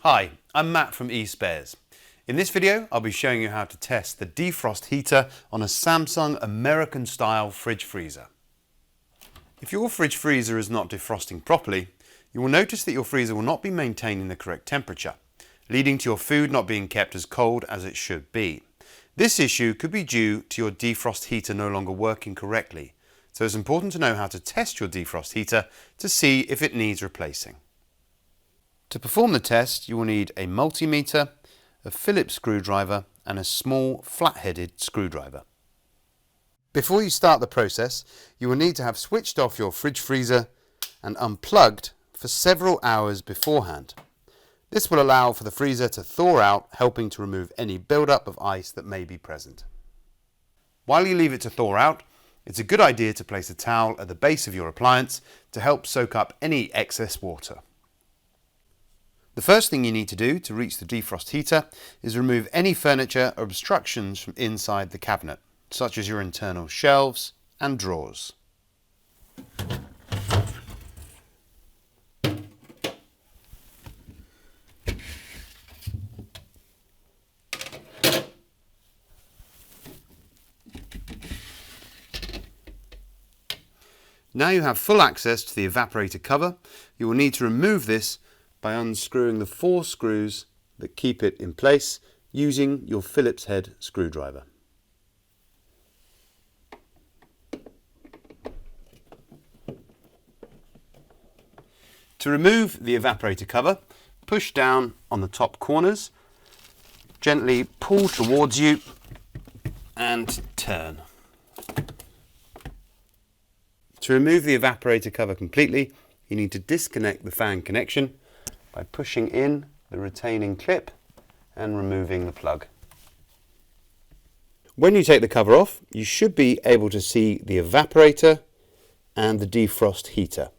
Hi, I'm Matt from eSpares. In this video, I'll be showing you how to test the defrost heater on a Samsung American style fridge freezer. If your fridge freezer is not defrosting properly, you will notice that your freezer will not be maintaining the correct temperature, leading to your food not being kept as cold as it should be. This issue could be due to your defrost heater no longer working correctly, so it's important to know how to test your defrost heater to see if it needs replacing. To perform the test, you will need a multimeter, a Phillips screwdriver and a small flat-headed screwdriver. Before you start the process, you will need to have switched off your fridge freezer and unplugged for several hours beforehand. This will allow for the freezer to thaw out, helping to remove any buildup of ice that may be present. While you leave it to thaw out, it's a good idea to place a towel at the base of your appliance to help soak up any excess water. The first thing you need to do to reach the defrost heater is remove any furniture or obstructions from inside the cabinet, such as your internal shelves and drawers. Now you have full access to the evaporator cover. You will need to remove this by unscrewing the 4 screws that keep it in place using your Phillips head screwdriver. To remove the evaporator cover, push down on the top corners, gently pull towards you and turn. To remove the evaporator cover completely, you need to disconnect the fan connection by pushing in the retaining clip and removing the plug. When you take the cover off, you should be able to see the evaporator and the defrost heater.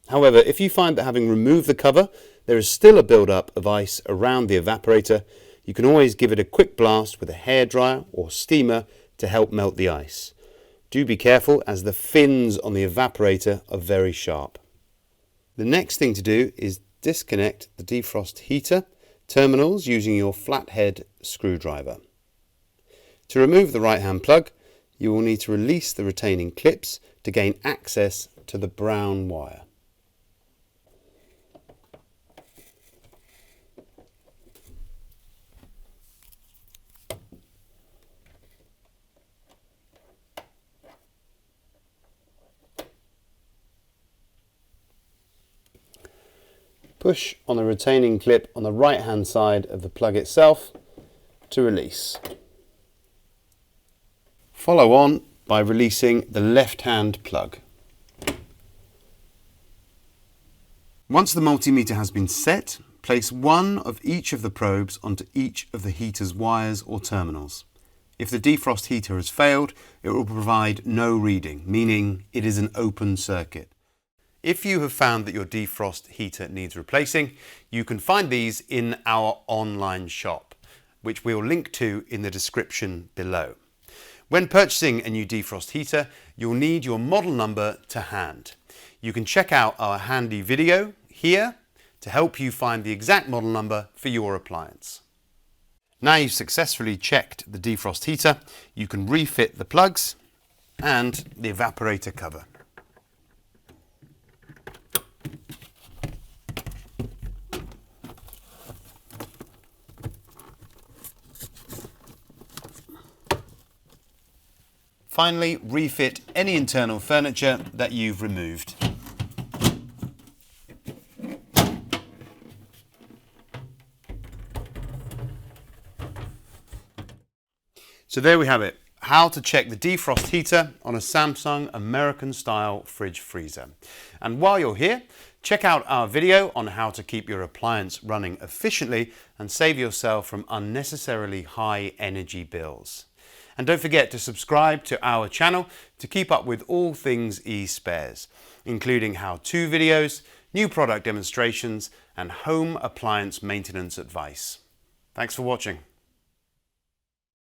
However, if you find that having removed the cover, there is still a build-up of ice around the evaporator, you can always give it a quick blast with a hairdryer or steamer to help melt the ice. Do be careful, as the fins on the evaporator are very sharp. The next thing to do is disconnect the defrost heater terminals using your flathead screwdriver. To remove the right hand plug, you will need to release the retaining clips to gain access to the brown wire. Push on the retaining clip on the right hand side of the plug itself to release. Follow on by releasing the left hand plug. Once the multimeter has been set, place one of each of the probes onto each of the heater's wires or terminals. If the defrost heater has failed, it will provide no reading, meaning it is an open circuit. If you have found that your defrost heater needs replacing, you can find these in our online shop, which we'll link to in the description below. When purchasing a new defrost heater, you'll need your model number to hand. You can check out our handy video here to help you find the exact model number for your appliance. Now you've successfully checked the defrost heater, you can refit the plugs and the evaporator cover. Finally, refit any internal furniture that you've removed. So there we have it, how to check the defrost heater on a Samsung American style fridge freezer. And while you're here, check out our video on how to keep your appliance running efficiently and save yourself from unnecessarily high energy bills. And don't forget to subscribe to our channel to keep up with all things eSpares, including how-to videos, new product demonstrations, and home appliance maintenance advice. Thanks for watching.